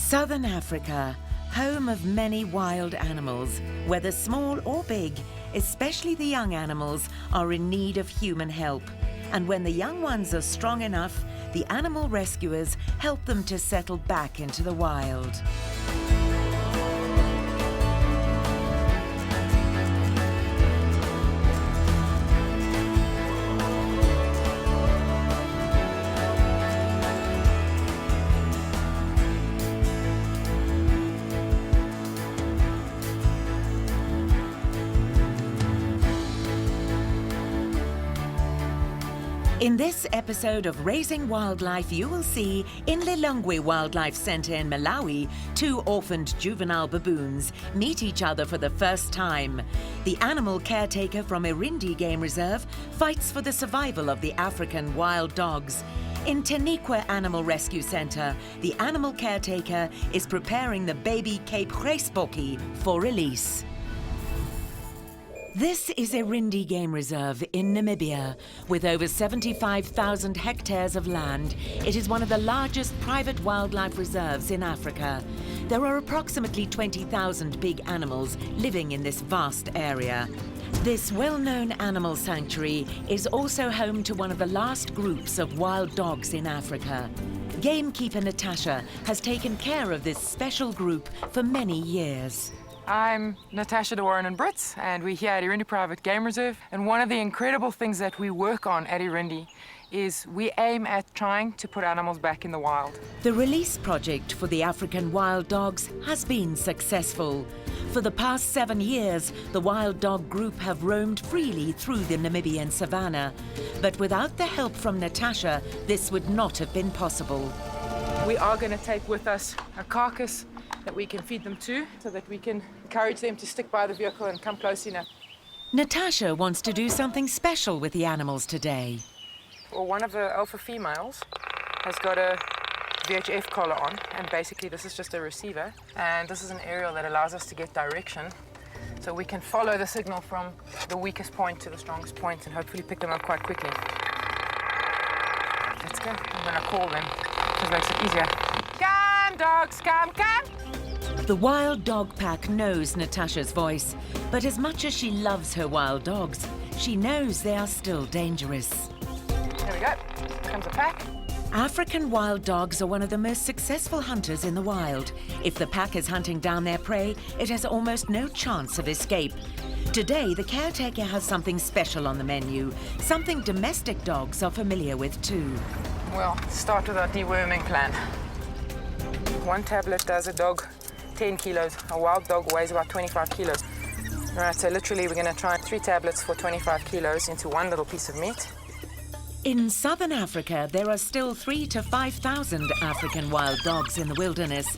Southern Africa, home of many wild animals, whether small or big, especially the young animals, are in need of human help. And when the young ones are strong enough, the animal rescuers help them to settle back into the wild. In this episode of Raising Wildlife, you will see in Lilongwe Wildlife Centre in Malawi, two orphaned juvenile baboons meet each other for the first time. The animal caretaker from Erindi Game Reserve fights for the survival of the African wild dogs. In Taniqua Animal Rescue Centre, the animal caretaker is preparing the baby Cape Grys Bokkie for release. This is Erindi Game Reserve in Namibia. With over 75,000 hectares of land, it is one of the largest private wildlife reserves in Africa. There are approximately 20,000 big animals living in this vast area. This well-known animal sanctuary is also home to one of the last groups of wild dogs in Africa. Gamekeeper Natasha has taken care of this special group for many years. I'm Natasha de Warren and Brits, and we're here at Erindi Private Game Reserve. And one of the incredible things that we work on at Erindi is we aim at trying to put animals back in the wild. The release project for the African wild dogs has been successful. For the past 7 years, the wild dog group have roamed freely through the Namibian savannah. But without the help from Natasha, this would not have been possible. We are going to take with us a carcass that we can feed them to, so that we can encourage them to stick by the vehicle and come close enough. Natasha wants to do something special with the animals today. Well, one of the alpha females has got a VHF collar on, and basically this is just a receiver, and this is an aerial that allows us to get direction, so we can follow the signal from the weakest point to the strongest point and hopefully pick them up quite quickly. Let's go. I'm going to call them, because it makes it easier. Come, dogs, come, come! The wild dog pack knows Natasha's voice, but as much as she loves her wild dogs, she knows they are still dangerous. There we go. Here comes the pack. African wild dogs are one of the most successful hunters in the wild. If the pack is hunting down their prey, it has almost no chance of escape. Today, the caretaker has something special on the menu, something domestic dogs are familiar with too. We'll start with our deworming plan. One tablet does a dog 10 kilos. A wild dog weighs about 25 kilos. All right, so literally we're going to try 3 tablets for 25 kilos into one little piece of meat. In southern Africa, there are still 3,000 to 5,000 African wild dogs in the wilderness.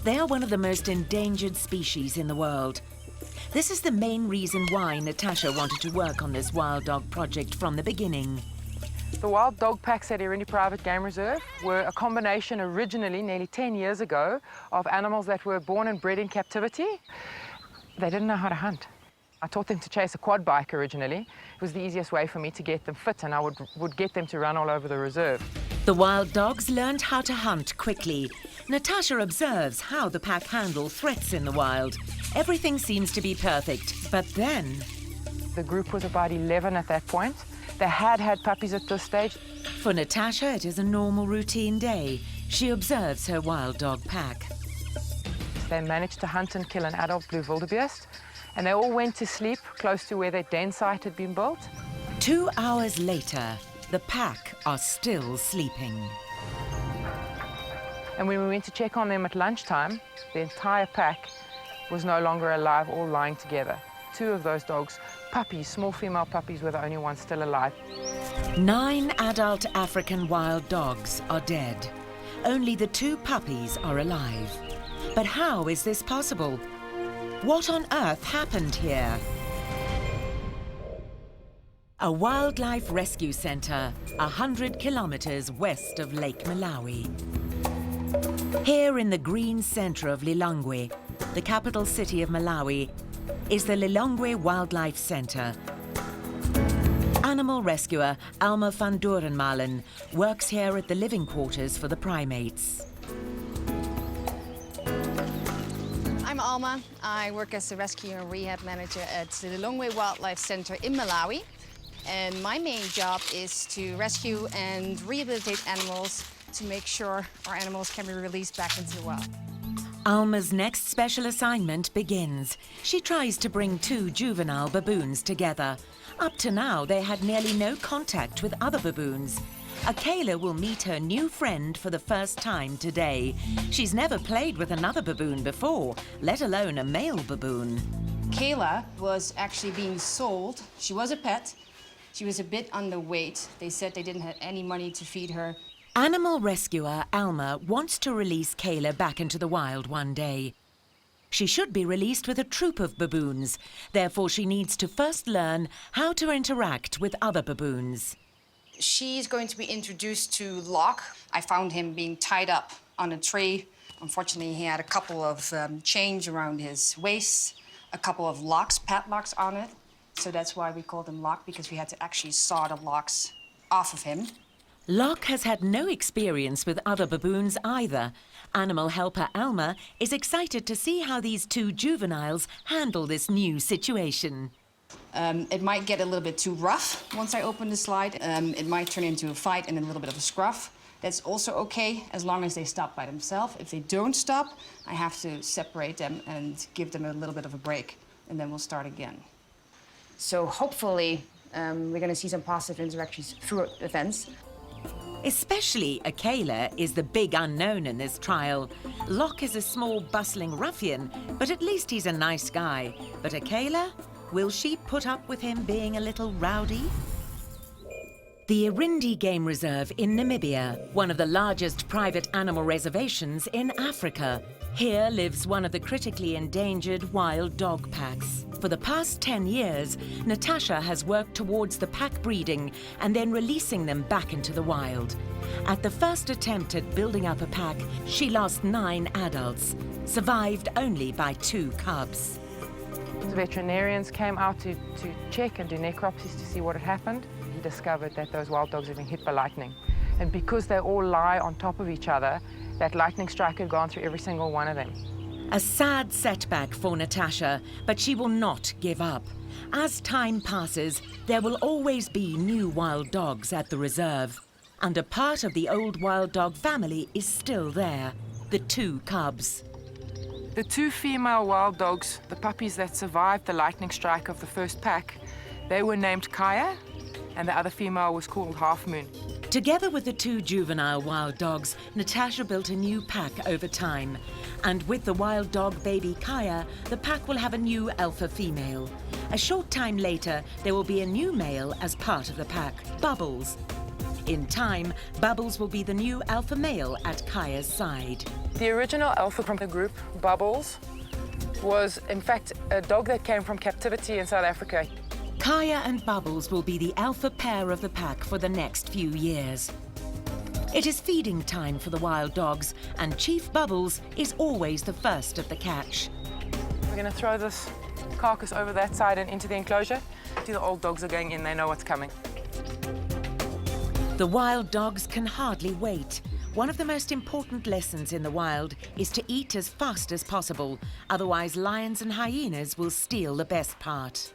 They are one of the most endangered species in the world. This is the main reason why Natasha wanted to work on this wild dog project from the beginning. The wild dog packs at Erindi Private Game Reserve were a combination originally, nearly 10 years ago, of animals that were born and bred in captivity. They didn't know how to hunt. I taught them to chase a quad bike originally. It was the easiest way for me to get them fit, and I would get them to run all over the reserve. The wild dogs learned how to hunt quickly. Natasha observes how the pack handle threats in the wild. Everything seems to be perfect, but then... The group was about 11 at that point. They had puppies at this stage. For Natasha, it is a normal routine day. She observes her wild dog pack. They managed to hunt and kill an adult blue wildebeest, and they all went to sleep close to where their den site had been built. 2 hours later, the pack are still sleeping. And when we went to check on them at lunchtime, the entire pack was no longer alive, all lying together. 2 of those dogs, puppies, small female puppies, were the only ones still alive. 9 adult African wild dogs are dead. Only the 2 puppies are alive. But how is this possible? What on earth happened here? A wildlife rescue centre 100 kilometers west of Lake Malawi. Here in the green centre of Lilongwe, the capital city of Malawi, is the Lilongwe Wildlife Centre. Animal rescuer Alma van Dorenmalen works here at the living quarters for the primates. I'm Alma. I work as the rescue and rehab manager at the Lilongwe Wildlife Center in Malawi. And my main job is to rescue and rehabilitate animals to make sure our animals can be released back into the wild. Alma's next special assignment begins. She tries to bring two juvenile baboons together. Up to now, they had nearly no contact with other baboons. Akela will meet her new friend for the first time today. She's never played with another baboon before, let alone a male baboon. Kayla was actually being sold. She was a pet. She was a bit underweight. They said they didn't have any money to feed her. Animal rescuer Alma wants to release Kayla back into the wild one day. She should be released with a troop of baboons. Therefore, she needs to first learn how to interact with other baboons. She's going to be introduced to Locke. I found him being tied up on a tree. Unfortunately, he had a couple of chains around his waist, a couple of locks, padlocks on it. So that's why we called him Locke, because we had to actually saw the locks off of him. Locke has had no experience with other baboons either. Animal helper Alma is excited to see how these two juveniles handle this new situation. It might get a little bit too rough once I open the slide. It might turn into a fight and a little bit of a scruff. That's also okay, as long as they stop by themselves. If they don't stop, I have to separate them and give them a little bit of a break, and then we'll start again. So hopefully, we're going to see some positive interactions through events. Especially Akela is the big unknown in this trial. Locke is a small, bustling ruffian, but at least he's a nice guy. But Akela, will she put up with him being a little rowdy? The Erindi Game Reserve in Namibia, one of the largest private animal reservations in Africa. Here lives one of the critically endangered wild dog packs. For the past 10 years, Natasha has worked towards the pack breeding and then releasing them back into the wild. At the first attempt at building up a pack, she lost 9 adults, survived only by 2 cubs. The veterinarians came out to check and do necropsies to see what had happened. He discovered that those wild dogs had been hit by lightning. And because they all lie on top of each other, that lightning strike had gone through every single one of them. A sad setback for Natasha, but she will not give up. As time passes, there will always be new wild dogs at the reserve. And a part of the old wild dog family is still there, the 2 cubs. The 2 female wild dogs, the puppies that survived the lightning strike of the first pack, they were named Kaya, and the other female was called Half Moon. Together with the 2 juvenile wild dogs, Natasha built a new pack over time. And with the wild dog baby Kaya, the pack will have a new alpha female. A short time later, there will be a new male as part of the pack, Bubbles. In time, Bubbles will be the new alpha male at Kaya's side. The original alpha from the group, Bubbles, was in fact a dog that came from captivity in South Africa. Kaya and Bubbles will be the alpha pair of the pack for the next few years. It is feeding time for the wild dogs, and Chief Bubbles is always the first at the catch. We're going to throw this carcass over that side and into the enclosure. The old dogs are going in, they know what's coming. The wild dogs can hardly wait. One of the most important lessons in the wild is to eat as fast as possible, otherwise lions and hyenas will steal the best part.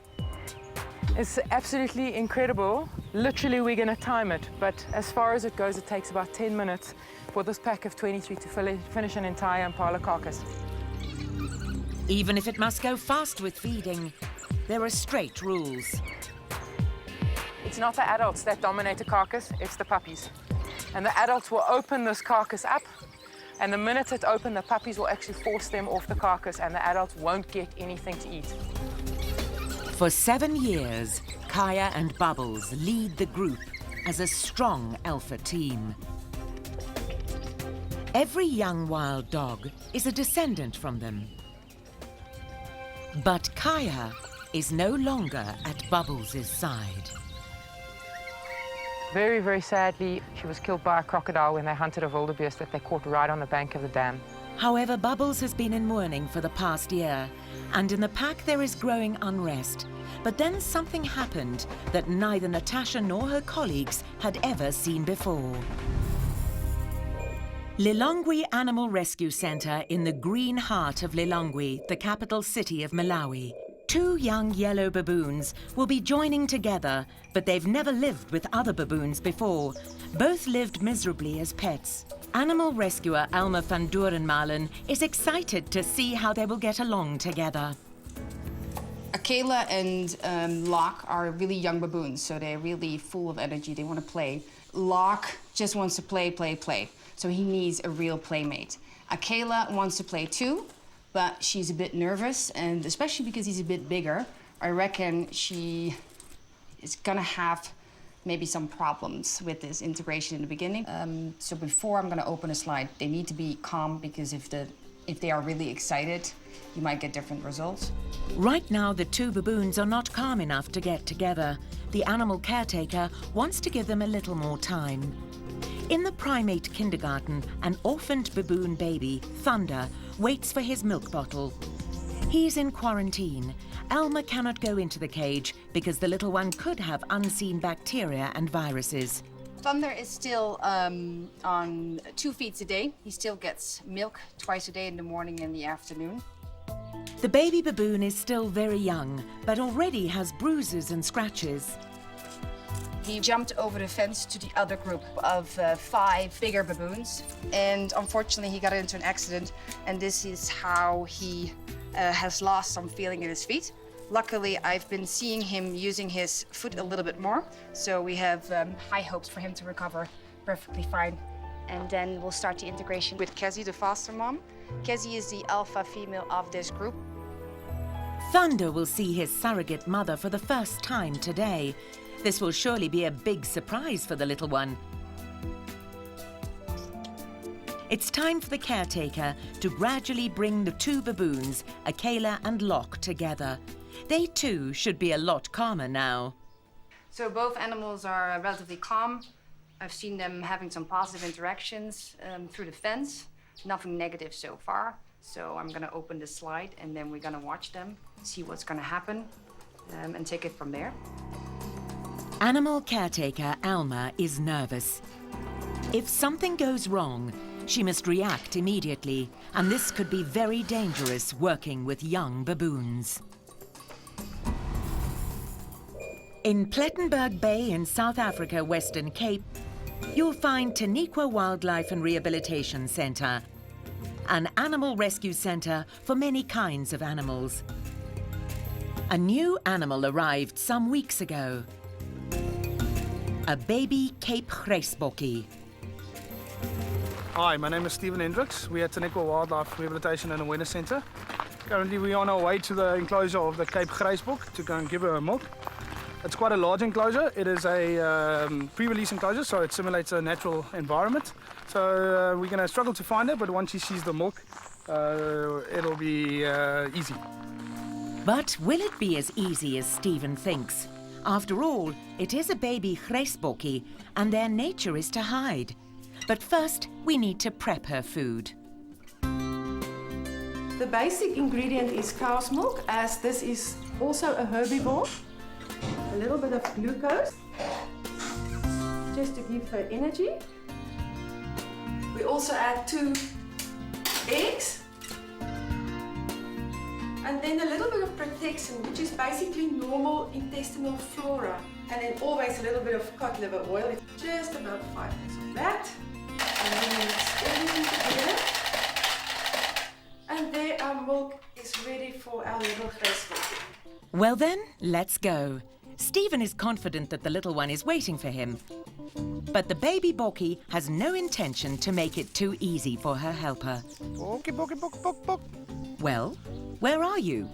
It's absolutely incredible. Literally, we're going to time it, but as far as it goes, it takes about 10 minutes for this pack of 23 to finish an entire impala carcass. Even if it must go fast with feeding, there are strict rules. It's not the adults that dominate the carcass, it's the puppies. And the adults will open this carcass up, and the minute it's open, the puppies will actually force them off the carcass, and the adults won't get anything to eat. For 7 years, Kaya and Bubbles lead the group as a strong alpha team. Every young wild dog is a descendant from them. But Kaya is no longer at Bubbles' side. Very, very sadly, she was killed by a crocodile when they hunted a wildebeest that they caught right on the bank of the dam. However, Bubbles has been in mourning for the past year, and in the pack there is growing unrest. But then something happened that neither Natasha nor her colleagues had ever seen before. Lilongwe Animal Rescue Centre in the green heart of Lilongwe, the capital city of Malawi. Two young yellow baboons will be joining together, but they've never lived with other baboons before. Both lived miserably as pets. Animal rescuer Alma van Dorenmalen is excited to see how they will get along together. Akela and Locke are really young baboons, so they're really full of energy. They want to play. Locke just wants to play, play, play. So he needs a real playmate. Akela wants to play too, but she's a bit nervous, and especially because he's a bit bigger, I reckon she is gonna have maybe some problems with this integration in the beginning. So before I'm gonna open a slide, they need to be calm, because if they are really excited, you might get different results. Right now, the two baboons are not calm enough to get together. The animal caretaker wants to give them a little more time. In the primate kindergarten, an orphaned baboon baby, Thunder, waits for his milk bottle. He's in quarantine. Alma cannot go into the cage because the little one could have unseen bacteria and viruses. Thunder is still on 2 feeds a day. He still gets milk twice a day, in the morning and the afternoon. The baby baboon is still very young, but already has bruises and scratches. He jumped over the fence to the other group of 5 bigger baboons, and unfortunately he got into an accident, and this is how he has lost some feeling in his feet. Luckily, I've been seeing him using his foot a little bit more, so we have high hopes for him to recover perfectly fine. And then we'll start the integration with Kezzy, the foster mom. Kezzy is the alpha female of this group. Thunder will see his surrogate mother for the first time today. This will surely be a big surprise for the little one. It's time for the caretaker to gradually bring the two baboons, Akela and Locke, together. They too should be a lot calmer now. So both animals are relatively calm. I've seen them having some positive interactions through the fence. Nothing negative so far. So I'm gonna open the slide and then we're gonna watch them, see what's gonna happen, and take it from there. Animal caretaker Alma is nervous. If something goes wrong, she must react immediately, and this could be very dangerous working with young baboons. In Plettenberg Bay in South Africa, Western Cape, you'll find Taniqua Wildlife and Rehabilitation Centre, an animal rescue centre for many kinds of animals. A new animal arrived some weeks ago. A baby Cape Grys Bokkie. Hi, my name is Stephen Hendricks. We are at Taniqua Wildlife Rehabilitation and Awareness Centre. Currently we're on our way to the enclosure of the Cape Grys Bokkie to go and give her a milk. It's quite a large enclosure. It is a pre-release enclosure, so it simulates a natural environment. So we're going to struggle to find her, but once she sees the milk, it'll be easy. But will it be as easy as Stephen thinks? After all, it is a baby Grys Bokkie, and their nature is to hide. But first, we need to prep her food. The basic ingredient is cow's milk, as this is also a herbivore. A little bit of glucose, just to give her energy. We also add 2 eggs. And then a little bit of protection, which is basically normal intestinal flora. And then always a little bit of cod liver oil, just about 5 minutes of that. And then we mix everything together. And there our milk is ready for our little Grys Bokkie. Well then, let's go. Stephen is confident that the little one is waiting for him. But the baby Bokkie has no intention to make it too easy for her helper. Bokkie, Bokkie, Bokkie, Bokkie, Bokkie. Well, where are you?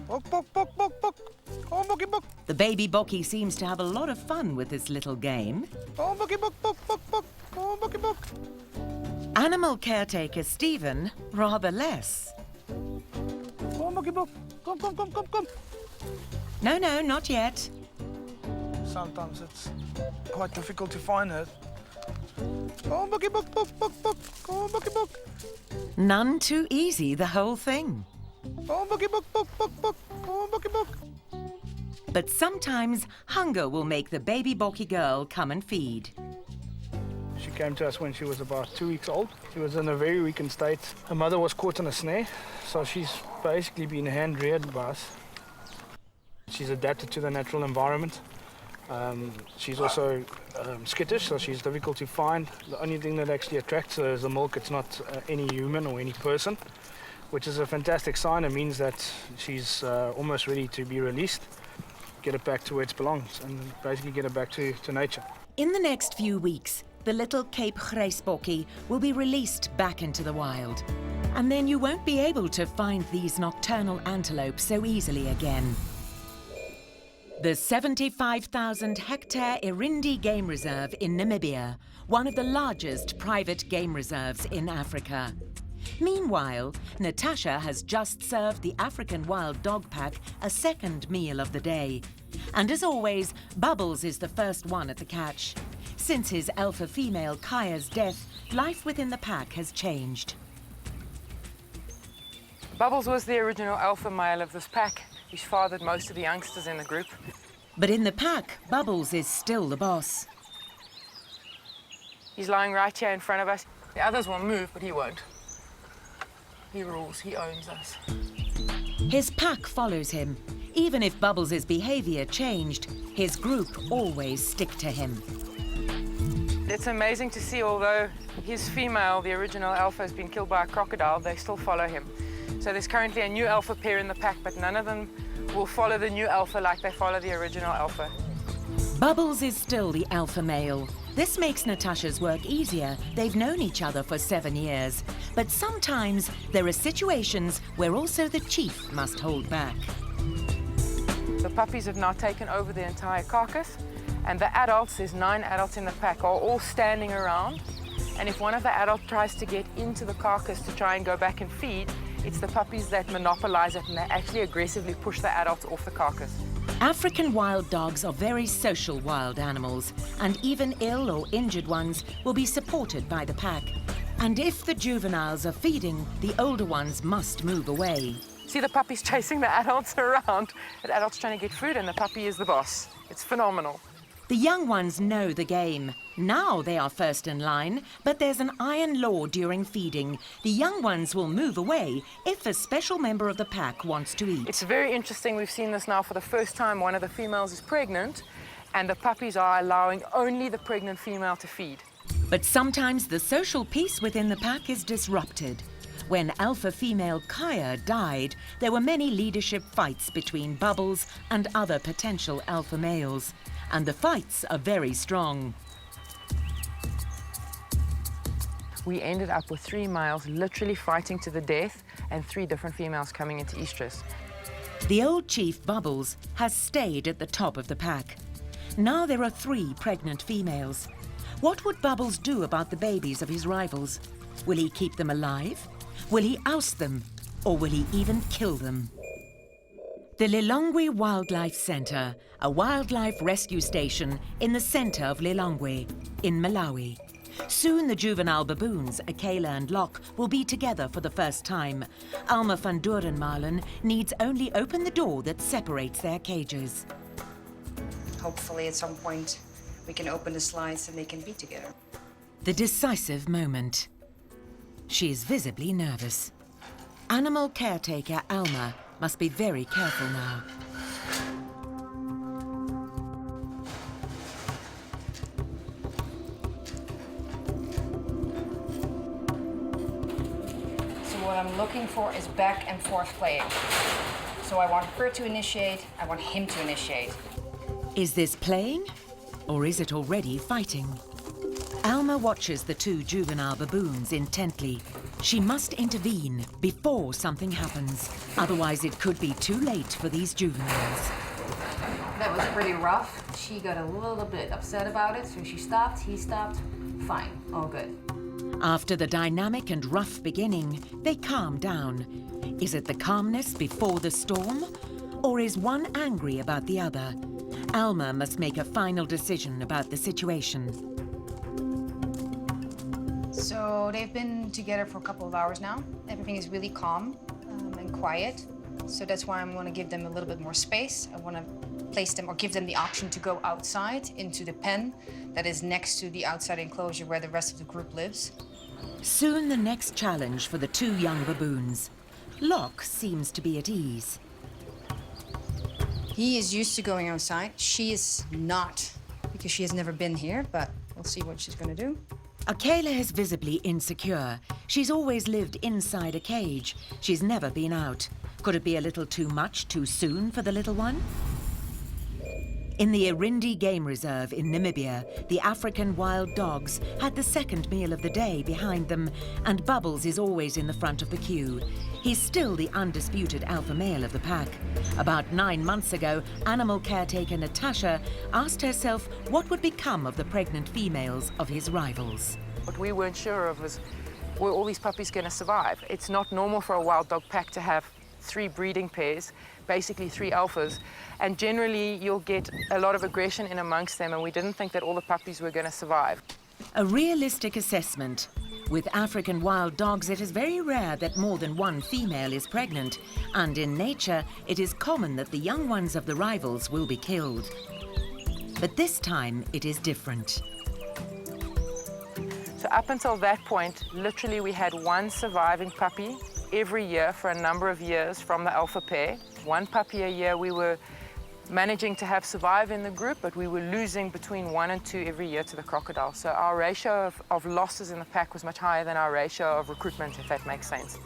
Bokkie, Bokkie, Bokkie, Bokkie. Oh, Bokkie, Bokkie. The baby Bokkie seems to have a lot of fun with this little game. Oh, Bokkie, Bokkie, Bokkie, Bokkie, Bokkie. Oh, Bokkie, Bokkie. Animal caretaker Stephen, rather less. Oh, Bokkie, Bokkie. Come, come, come, come, come. No, not yet. Sometimes it's quite difficult to find her. Oh, Bokkie, Bokkie, Bokkie, Bokkie, Bokkie. Oh, Bokkie, Bokkie. None too easy, the whole thing. Oh, Bokkie, Bokkie, Bokkie, Bokkie, Bokkie. Oh, Bokkie, Bokkie. But sometimes hunger will make the baby Bokkie girl come and feed. She came to us when she was about 2 weeks old. She was in a very weakened state. Her mother was caught in a snare, so she's basically been hand-reared by us. She's adapted to the natural environment. She's also skittish, so she's difficult to find. The only thing that actually attracts her is the milk. It's not any human or any person, which is a fantastic sign. It means that she's almost ready to be released, get it back to where it belongs, and basically get it back to nature. In the next few weeks, the little Cape Grys Bokkie will be released back into the wild. And then you won't be able to find these nocturnal antelopes so easily again. The 75,000-hectare Erindi Game Reserve in Namibia, one of the largest private game reserves in Africa. Meanwhile, Natasha has just served the African wild dog pack a second meal of the day. And as always, Bubbles is the first one at the catch. Since his alpha female Kaya's death, life within the pack has changed. Bubbles was the original alpha male of this pack. He's fathered most of the youngsters in the group. But in the pack, Bubbles is still the boss. He's lying right here in front of us. The others will move, but he won't. He rules, he owns us. His pack follows him. Even if Bubbles' behavior changed, his group always stick to him. It's amazing to see, although his female, the original alpha, has been killed by a crocodile, they still follow him. So there's currently a new alpha pair in the pack, but none of them will follow the new alpha like they follow the original alpha. Bubbles is still the alpha male. This makes Natasha's work easier. They've known each other for 7 years. But sometimes there are situations where also the chief must hold back. The puppies have now taken over the entire carcass, and the adults, there's 9 adults in the pack, are all standing around. And if one of the adults tries to get into the carcass to try and go back and feed, it's the puppies that monopolize it, and they actually aggressively push the adults off the carcass. African wild dogs are very social wild animals, and even ill or injured ones will be supported by the pack. And if the juveniles are feeding, the older ones must move away. See the puppies chasing the adults around. The adult's trying to get food, and the puppy is the boss. It's phenomenal. The young ones know the game. Now they are first in line, but there's an iron law during feeding. The young ones will move away if a special member of the pack wants to eat. It's very interesting. We've seen this now for the first time. One of the females is pregnant, and the puppies are allowing only the pregnant female to feed. But sometimes the social peace within the pack is disrupted. When alpha female Kaya died, there were many leadership fights between Bubbles and other potential alpha males. And the fights are very strong. We ended up with 3 males literally fighting to the death and 3 different females coming into estrus. The old chief Bubbles has stayed at the top of the pack. Now there are 3 pregnant females. What would Bubbles do about the babies of his rivals? Will he keep them alive? Will he oust them? Or will he even kill them? The Lilongwe Wildlife Centre, a wildlife rescue station in the centre of Lilongwe, in Malawi. Soon the juvenile baboons, Akela and Locke, will be together for the first time. Alma van Dorenmalen needs only open the door that separates their cages. Hopefully at some point we can open the slides and they can be together. The decisive moment. She is visibly nervous. Animal caretaker Alma must be very careful now. So what I'm looking for is back and forth playing. So I want her to initiate, I want him to initiate. Is this playing, or is it already fighting? Alma watches the 2 juvenile baboons intently. She must intervene before something happens. Otherwise, it could be too late for these juveniles. That was pretty rough. She got a little bit upset about it, so she stopped, he stopped. Fine, all good. After the dynamic and rough beginning, they calm down. Is it the calmness before the storm? Or is one angry about the other? Alma must make a final decision about the situation. So they've been together for a couple of hours now. Everything is really calm and quiet. So that's why I'm going to give them a little bit more space. I want to place them or give them the option to go outside into the pen that is next to the outside enclosure where the rest of the group lives. Soon the next challenge for the two young baboons. Locke seems to be at ease. He is used to going outside. She is not, because she has never been here, but we'll see what she's going to do. Akela is visibly insecure. She's always lived inside a cage. She's never been out. Could it be a little too much too soon for the little one? In the Erindi Game Reserve in Namibia, the African wild dogs had the second meal of the day behind them, and Bubbles is always in the front of the queue. He's still the undisputed alpha male of the pack. About 9 months ago, animal caretaker Natasha asked herself what would become of the pregnant females of his rivals. What we weren't sure of was, were all these puppies going to survive? It's not normal for a wild dog pack to have 3 breeding pairs, basically 3 alphas, and generally you'll get a lot of aggression in amongst them, and we didn't think that all the puppies were going to survive. A realistic assessment. With African wild dogs, it is very rare that more than one female is pregnant, and in nature, it is common that the young ones of the rivals will be killed. But this time, it is different. So up until that point, literally we had 1 surviving puppy every year for a number of years from the alpha pair. 1 puppy a year we were managing to have survive in the group, but we were losing between 1 and 2 every year to the crocodile. So our ratio of losses in the pack was much higher than our ratio of recruitment, if that makes sense.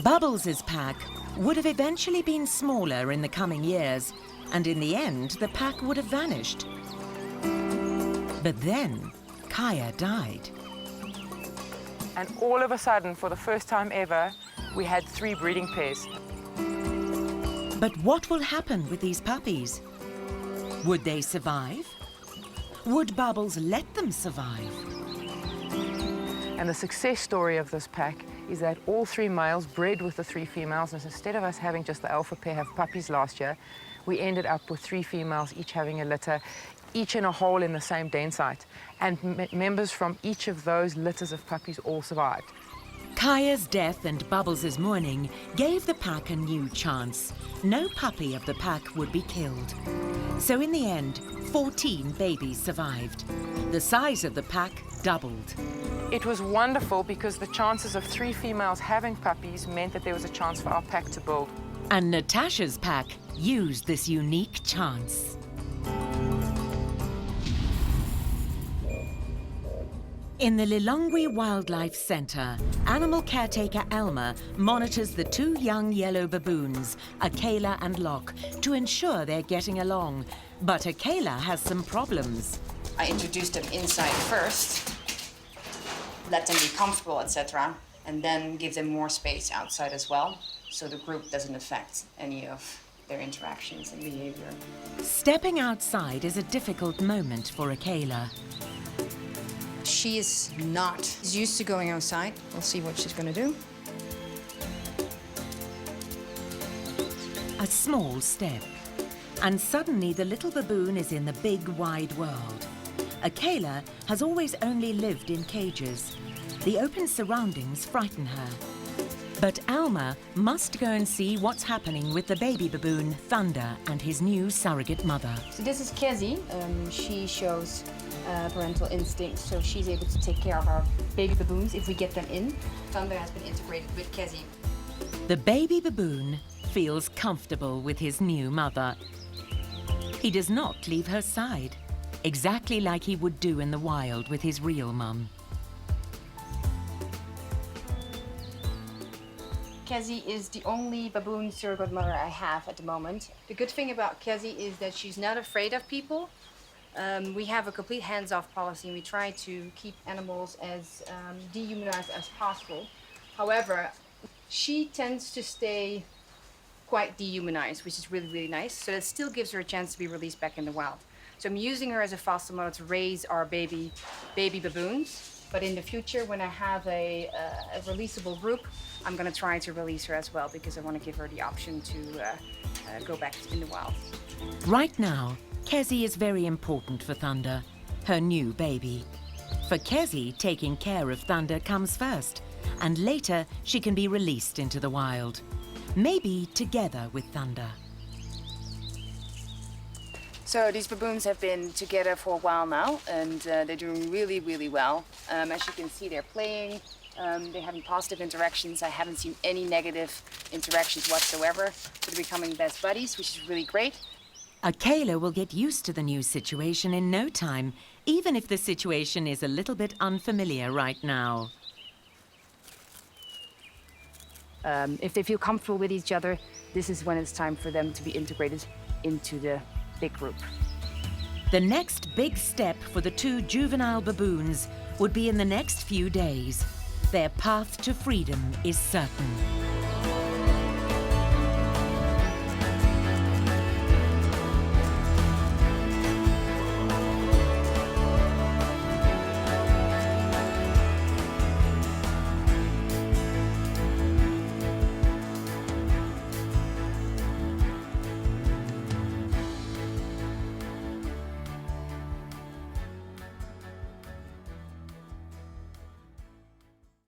Bubbles' pack would have eventually been smaller in the coming years, and in the end, the pack would have vanished. But then, Kaya died. And all of a sudden, for the first time ever, we had 3 breeding pairs. But what will happen with these puppies? Would they survive? Would Bubbles let them survive? And the success story of this pack is that all 3 males bred with the 3 females, and instead of us having just the alpha pair have puppies last year, we ended up with 3 females, each having a litter, each in a hole in the same den site. And members from each of those litters of puppies all survived. Kaya's death and Bubbles' mourning gave the pack a new chance. No puppy of the pack would be killed. So in the end, 14 babies survived. The size of the pack doubled. It was wonderful because the chances of 3 females having puppies meant that there was a chance for our pack to build. And Natasha's pack used this unique chance. In the Lilongwe Wildlife Centre, animal caretaker Alma monitors the 2 young yellow baboons, Akela and Locke, to ensure they're getting along. But Akela has some problems. I introduced them inside first, let them be comfortable, etc., and then give them more space outside as well, so the group doesn't affect any of their interactions and behavior. Stepping outside is a difficult moment for Akela. She is not. She's used to going outside. We'll see what she's going to do. A small step. And suddenly the little baboon is in the big, wide world. Akela has always only lived in cages. The open surroundings frighten her. But Alma must go and see what's happening with the baby baboon, Thunder, and his new surrogate mother. So this is Kezzy. She shows parental instincts, so she's able to take care of our baby baboons if we get them in. Thunder has been integrated with Kezzy. The baby baboon feels comfortable with his new mother. He does not leave her side, exactly like he would do in the wild with his real mum. Kezzy is the only baboon surrogate mother I have at the moment. The good thing about Kezzy is that she's not afraid of people. We have a complete hands-off policy, and we try to keep animals as dehumanized as possible. However, she tends to stay quite dehumanized, which is really, really nice. So that still gives her a chance to be released back in the wild. So I'm using her as a foster mother to raise our baby baboons. But in the future, when I have a releasable group, I'm going to try to release her as well, because I want to give her the option to go back in the wild. Right now, Kezzy is very important for Thunder, her new baby. For Kezi, taking care of Thunder comes first, and later she can be released into the wild. Maybe together with Thunder. So these baboons have been together for a while now, and they're doing really, really well. As you can see, they're playing, they're having positive interactions. I haven't seen any negative interactions whatsoever. So they're becoming best buddies, which is really great. Akela will get used to the new situation in no time, even if the situation is a little bit unfamiliar right now. If they feel comfortable with each other, this is when it's time for them to be integrated into the big group. The next big step for the two juvenile baboons would be in the next few days. Their path to freedom is certain.